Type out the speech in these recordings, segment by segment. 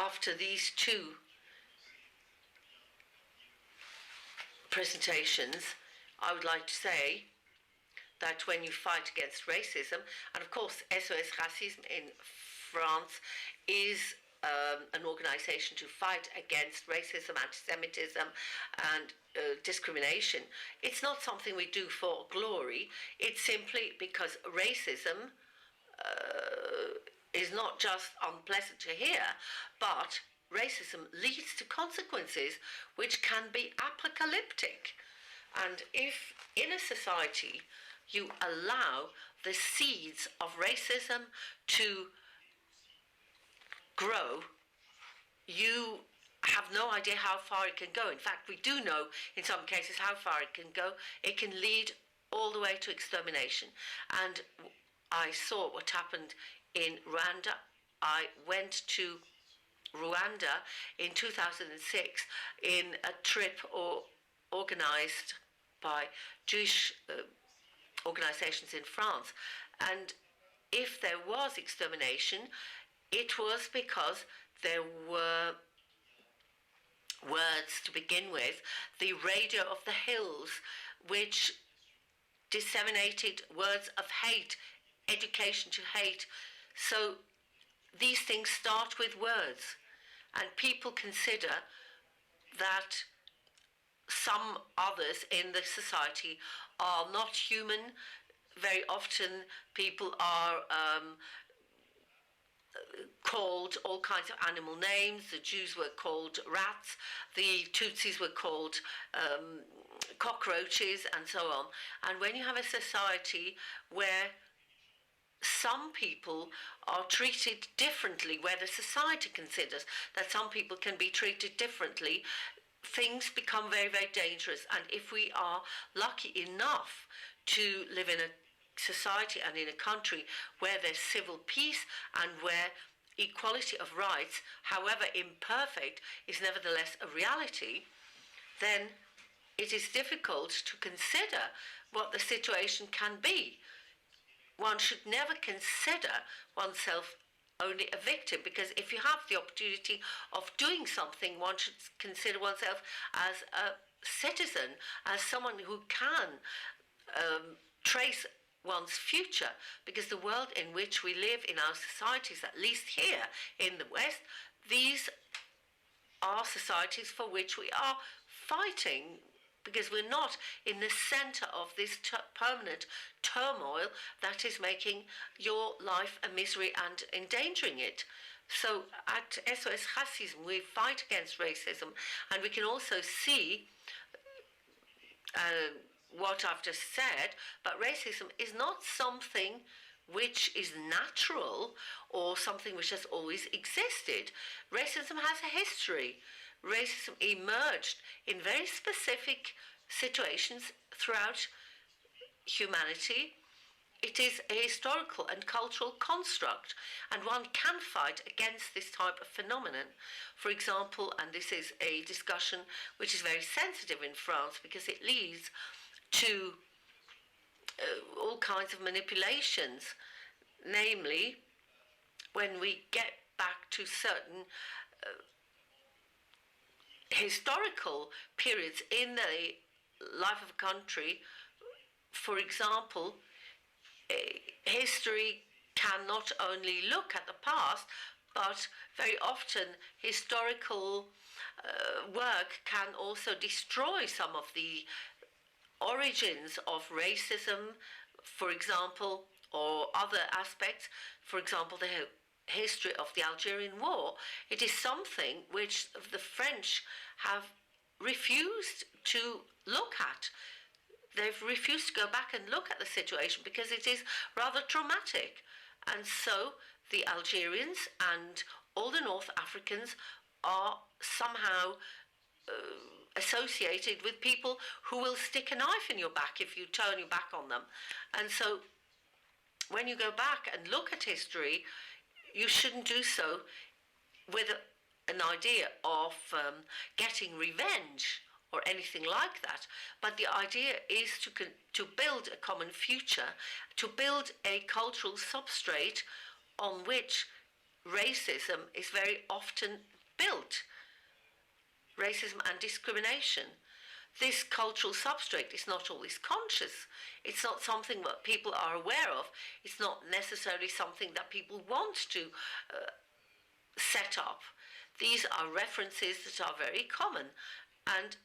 after these two presentations, I would like to say that when you fight against racism, and of course SOS Racisme in France is an organisation to fight against racism, anti-Semitism and discrimination. It's not something we do for glory. It's simply because racism is not just unpleasant to hear, but racism leads to consequences which can be apocalyptic. And if in a society you allow the seeds of racism to grow, you have no idea how far it can go. In fact, we do know in some cases how far it can go. It can lead all the way to extermination. And I saw what happened in Rwanda. I went to Rwanda in 2006 in a trip organized by Jewish organizations in France. And if there was extermination, it was because there were words to begin with, the radio of the hills, which disseminated words of hate, education to hate. So these things start with words, and people consider that some others in the society are not human. Very often people are called all kinds of animal names. The Jews were called rats, the Tutsis were called cockroaches, and so on. And when you have a society where some people are treated differently, where the society considers that some people can be treated differently, things become very, very dangerous. And if we are lucky enough to live in a society and in a country where there's civil peace and where equality of rights, however imperfect, is nevertheless a reality, then it is difficult to consider what the situation can be. One should never consider oneself only a victim, because if you have the opportunity of doing something, one should consider oneself as a citizen, as someone who can trace one's future, because the world in which we live in our societies, at least here in the West, these are societies for which we are fighting, because we're not in the center of this permanent turmoil that is making your life a misery and endangering it. So at SOS Racisme, we fight against racism, and we can also see what I've just said, but racism is not something which is natural or something which has always existed. Racism has a history. Racism emerged in very specific situations throughout humanity. It is a historical and cultural construct, and one can fight against this type of phenomenon. For example, and this is a discussion which is very sensitive in France because it leads to all kinds of manipulations, namely when we get back to certain historical periods in the life of a country. For example, history can not only look at the past, but very often historical work can also destroy some of the origins of racism, for example, or other aspects. For example, the history of the Algerian War. It is something which the French have refused to look at. They've refused to go back and look at the situation because it is rather traumatic. And so the Algerians and all the North Africans are somehow associated with people who will stick a knife in your back if you turn your back on them. And so when you go back and look at history, you shouldn't do so with an idea of getting revenge or anything like that. But the idea is to build a common future, to build a cultural substrate on which racism is very often built. Racism and discrimination. This cultural substrate is not always conscious. It's not something that people are aware of. It's not necessarily something that people want to set up. These are references that are very common, and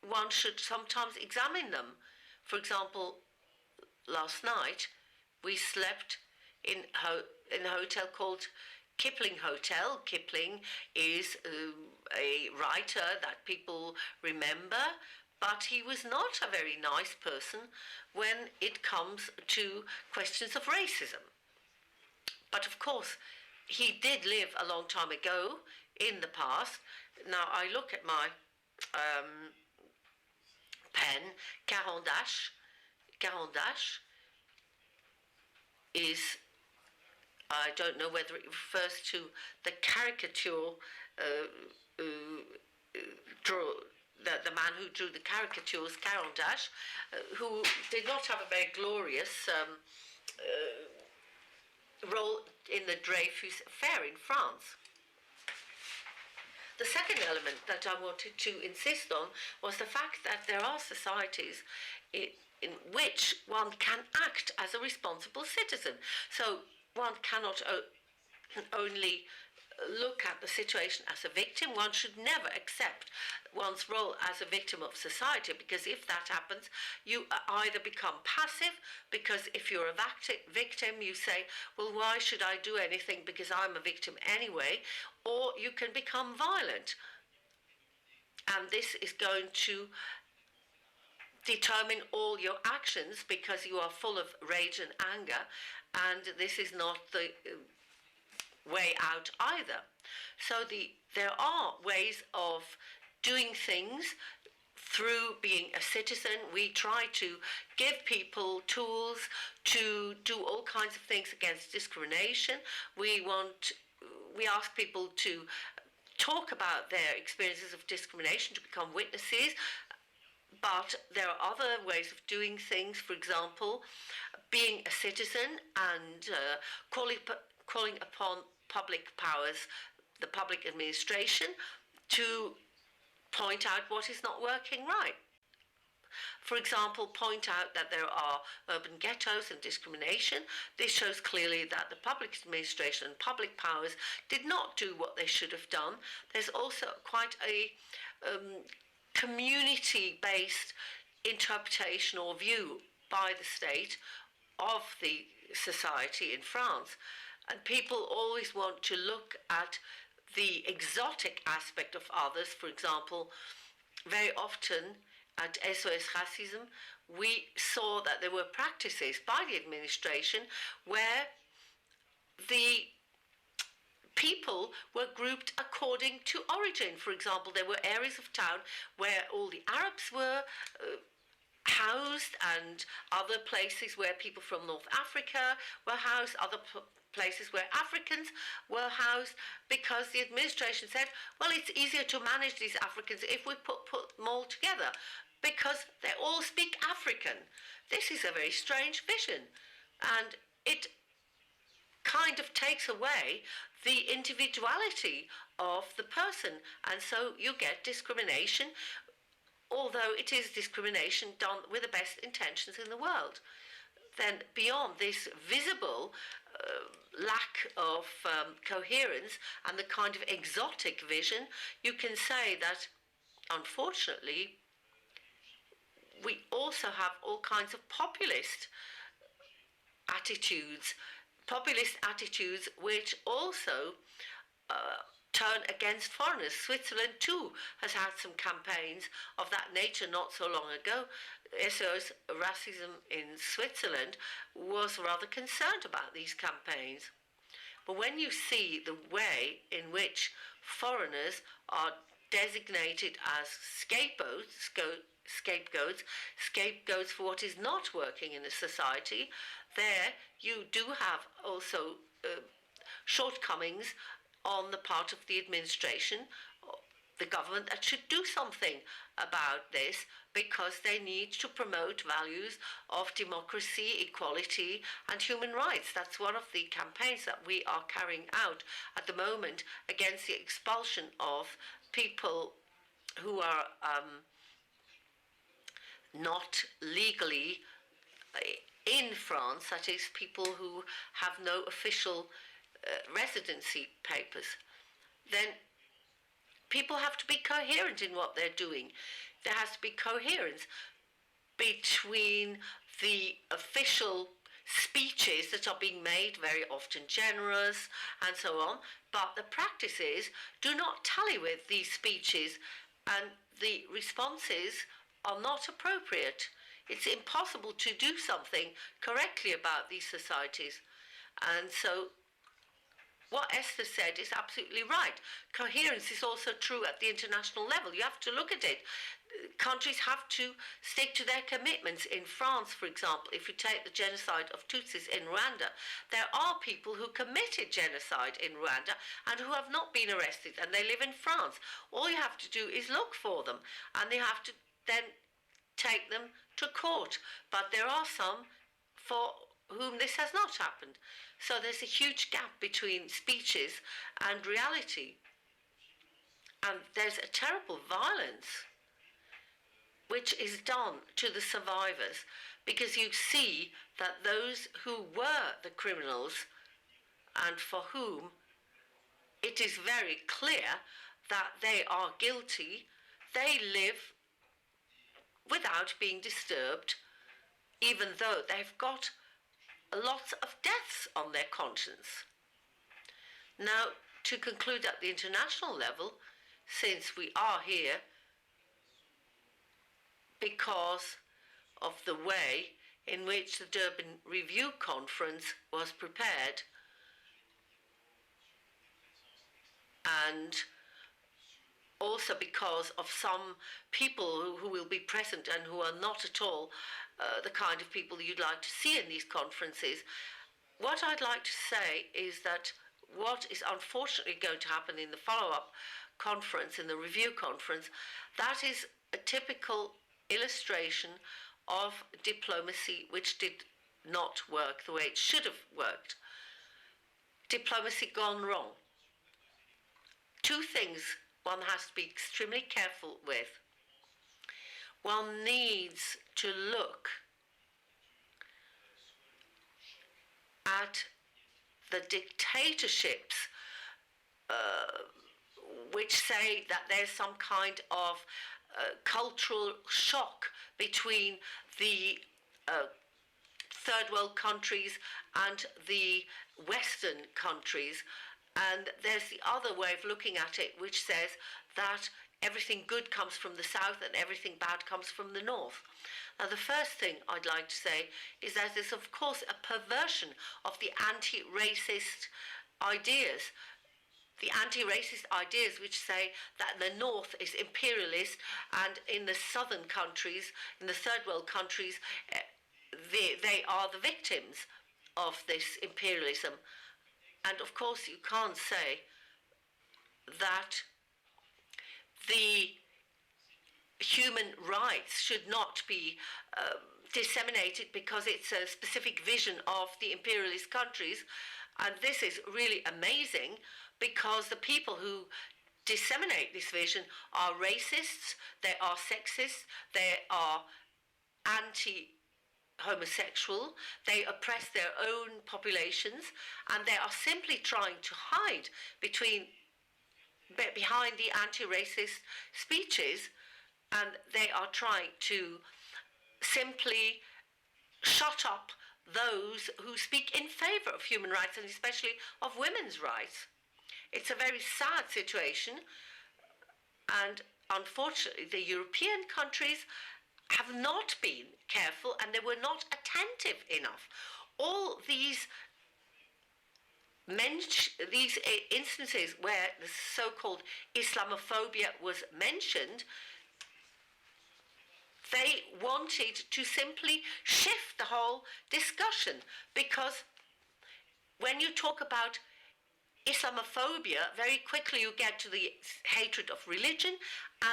one should sometimes examine them. For example, last night we slept in a hotel called Kipling Hotel. Kipling is a writer that people remember, but he was not a very nice person when it comes to questions of racism. But of course, he did live a long time ago in the past. Now I look at my pen. Caran d'Ache is, I don't know whether it refers to the caricature the man who drew the caricatures, Caran d'Ache, who did not have a very glorious role in the Dreyfus affair in France. The second element that I wanted to insist on was the fact that there are societies in which one can act as a responsible citizen. So one cannot only look at the situation as a victim. One should never accept one's role as a victim of society, because if that happens, you either become passive, because if you're a victim, you say, well, why should I do anything because I'm a victim anyway, or you can become violent. And this is going to determine all your actions because you are full of rage and anger, and this is not the way out either. So there are ways of doing things through being a citizen. We try to give people tools to do all kinds of things against discrimination. We ask people to talk about their experiences of discrimination, to become witnesses. But there are other ways of doing things. For example, being a citizen and calling upon public powers, the public administration, to point out what is not working right. For example, point out that there are urban ghettos and discrimination. This shows clearly that the public administration and public powers did not do what they should have done. There's also quite a community-based interpretation or view by the state of the society in France. And people always want to look at the exotic aspect of others. For example, very often at SOS Racisme, we saw that there were practices by the administration where the people were grouped according to origin. For example, there were areas of town where all the Arabs were housed, and other places where people from North Africa were housed, other places where Africans were housed, because the administration said, well, it's easier to manage these Africans if we put them all together, because they all speak African. This is a very strange vision, and it kind of takes away the individuality of the person, and so you get discrimination, although it is discrimination done with the best intentions in the world. Then beyond this visible lack of coherence and the kind of exotic vision, you can say that, unfortunately, we also have all kinds of populist attitudes which also turn against foreigners. Switzerland too has had some campaigns of that nature not so long ago. SOS Racism in Switzerland was rather concerned about these campaigns. But when you see the way in which foreigners are designated as scapegoats for what is not working in a society, there you do have also shortcomings on the part of the administration. the government that should do something about this, because they need to promote values of democracy, equality and human rights. That's one of the campaigns that we are carrying out at the moment against the expulsion of people who are not legally in France, that is, people who have no official residency papers. Then people have to be coherent in what they're doing. There has to be coherence between the official speeches that are being made, very often generous and so on, but the practices do not tally with these speeches, and the responses are not appropriate. It's impossible to do something correctly about these societies. And so what Esther said is absolutely right. Coherence is also true at the international level. You have to look at it. Countries have to stick to their commitments. In France, for example, if you take the genocide of Tutsis in Rwanda, there are people who committed genocide in Rwanda and who have not been arrested, and they live in France. All you have to do is look for them, and they have to then take them to court. But there are some for whom this has not happened. So there's a huge gap between speeches and reality. And there's a terrible violence which is done to the survivors, because you see that those who were the criminals and for whom it is very clear that they are guilty, they live without being disturbed, even though they've got lots of deaths on their conscience. Now, to conclude at the international level, since we are here because of the way in which the Durban Review Conference was prepared, and also because of some people who will be present and who are not at all the kind of people you'd like to see in these conferences, what I'd like to say is that what is unfortunately going to happen in the follow-up conference, in the review conference, that is a typical illustration of diplomacy which did not work the way it should have worked. Diplomacy gone wrong. Two things one has to be extremely careful with. One needs to look at the dictatorships which say that there's some kind of cultural shock between the third world countries and the Western countries. And there's the other way of looking at it, which says that everything good comes from the south and everything bad comes from the north. Now, the first thing I'd like to say is that there's, of course, a perversion of the anti-racist ideas. The anti-racist ideas which say that the north is imperialist, and in the southern countries, in the third world countries, they are the victims of this imperialism. And of course you can't say that the human rights should not be disseminated because it's a specific vision of the imperialist countries. And this is really amazing, because the people who disseminate this vision are racists, they are sexist, they are anti-homosexual, they oppress their own populations, and they are simply trying to hide behind the anti-racist speeches, and they are trying to simply shut up those who speak in favor of human rights, and especially of women's rights. It's a very sad situation, and unfortunately the European countries have not been careful, and they were not attentive enough. All these instances where the so-called Islamophobia was mentioned, they wanted to simply shift the whole discussion, because when you talk about Islamophobia, very quickly you get to the hatred of religion,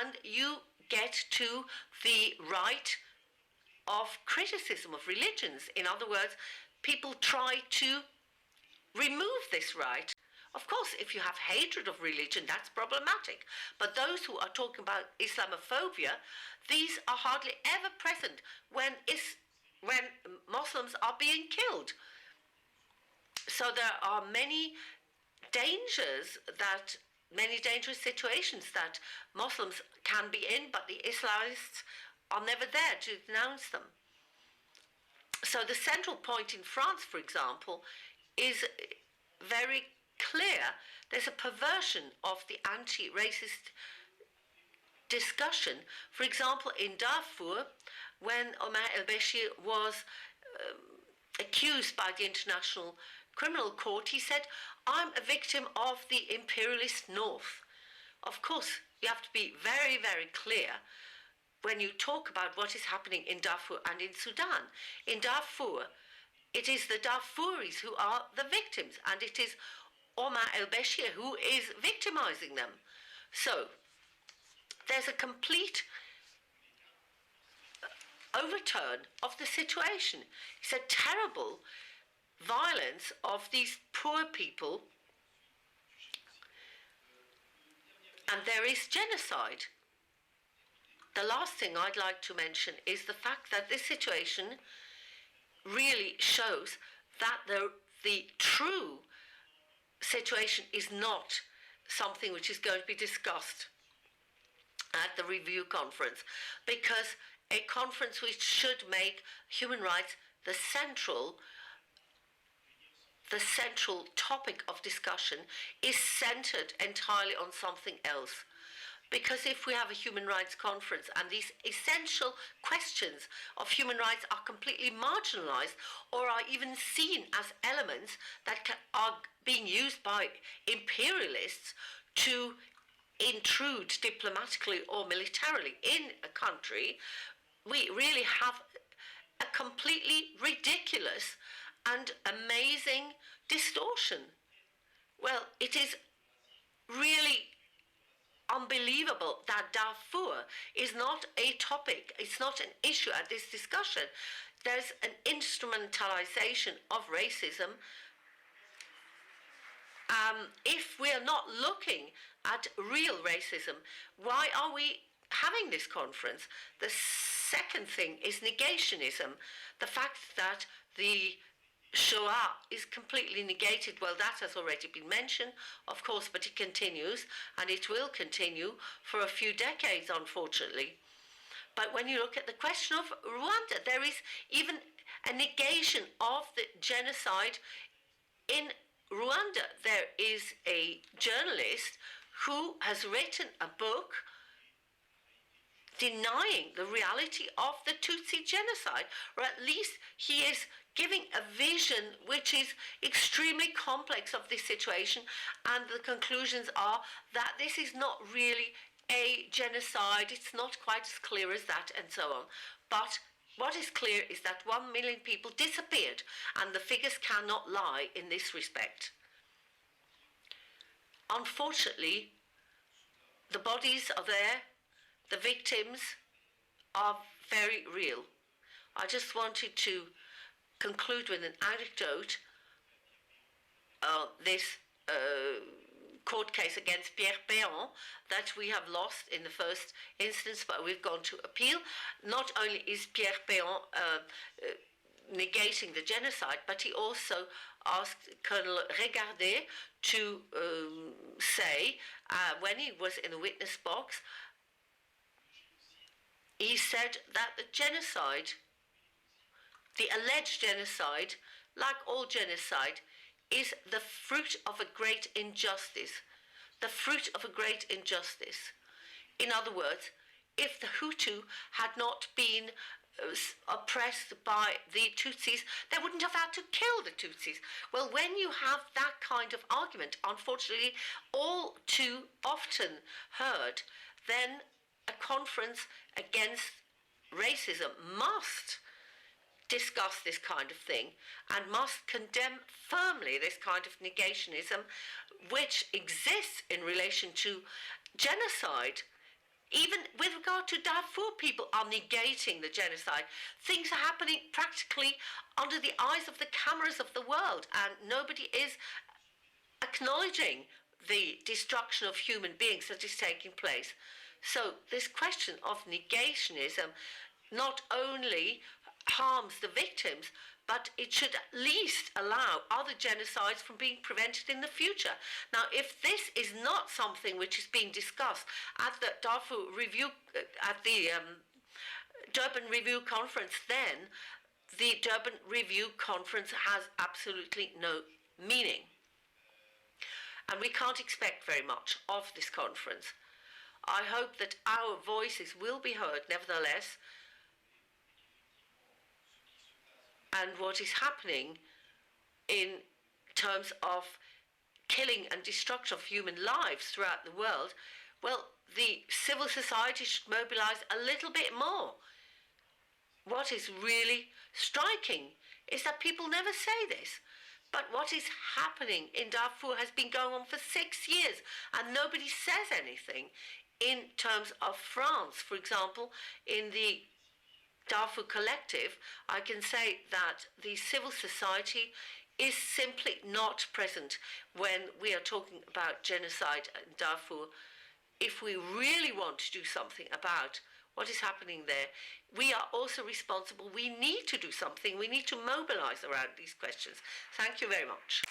and you get to the right of criticism of religions. In other words, people try to remove this right. Of course, if you have hatred of religion, that's problematic. But those who are talking about Islamophobia, these are hardly ever present when Muslims are being killed. So there are many dangerous situations that Muslims can be in, but the Islamists are never there to denounce them. So the central point in France, for example, is very clear. There's a perversion of the anti-racist discussion. For example, in Darfur, when Omar el-Bashir was accused by the International Criminal Court, he said, "I'm a victim of the imperialist North." Of course, you have to be very, very clear when you talk about what is happening in Darfur and in Sudan. In Darfur, it is the Darfuris who are the victims, and it is Omar el-Bashir who is victimizing them. So there's a complete overturn of the situation. It's a terrible violence of these poor people, and there is genocide. The last thing I'd like to mention is the fact that this situation really shows that the true situation is not something which is going to be discussed at the review conference, because a conference which should make human rights the central topic of discussion is centered entirely on something else. Because if we have a human rights conference and these essential questions of human rights are completely marginalized or are even seen as elements that are being used by imperialists to intrude diplomatically or militarily in a country, we really have a completely ridiculous and amazing distortion. Well, it is really unbelievable that Darfur is not a topic, it's not an issue at this discussion. There's an instrumentalization of racism. If we are not looking at real racism, why are we having this conference? The second thing is negationism. The fact that the Shoah is completely negated. Well, that has already been mentioned, of course, but it continues, and it will continue for a few decades, unfortunately. But when you look at the question of Rwanda, there is even a negation of the genocide in Rwanda. There is a journalist who has written a book denying the reality of the Tutsi genocide, or at least he is giving a vision which is extremely complex of this situation, and the conclusions are that this is not really a genocide, it's not quite as clear as that, and so on. But what is clear is that 1 million people disappeared, and the figures cannot lie in this respect. Unfortunately, the bodies are there, the victims are very real. I just wanted to conclude with an anecdote. This court case against Pierre Péan that we have lost in the first instance, but we've gone to appeal. Not only is Pierre Péan negating the genocide, but he also asked Colonel Regardet to say, when he was in the witness box, he said that the genocide, the alleged genocide, like all genocide, is the fruit of a great injustice. The fruit of a great injustice. In other words, if the Hutu had not been oppressed by the Tutsis, they wouldn't have had to kill the Tutsis. Well, when you have that kind of argument, unfortunately, all too often heard, then a conference against racism must discuss this kind of thing and must condemn firmly this kind of negationism which exists in relation to genocide. Even with regard to Darfur, people are negating the genocide. Things are happening practically under the eyes of the cameras of the world, and nobody is acknowledging the destruction of human beings that is taking place. So this question of negationism not only harms the victims, but it should at least allow other genocides from being prevented in the future. Now, if this is not something which is being discussed at the Darfur Review, at the Durban Review Conference, then the Durban Review Conference has absolutely no meaning. And we can't expect very much of this conference. I hope that our voices will be heard nevertheless. And what is happening in terms of killing and destruction of human lives throughout the world, well, the civil society should mobilize a little bit more. What is really striking is that people never say this. But what is happening in Darfur has been going on for 6 years, and nobody says anything. In terms of France, for example, in the Darfur Collective, I can say that the civil society is simply not present when we are talking about genocide in Darfur. If we really want to do something about what is happening there, we are also responsible. We need to do something. We need to mobilize around these questions. Thank you very much.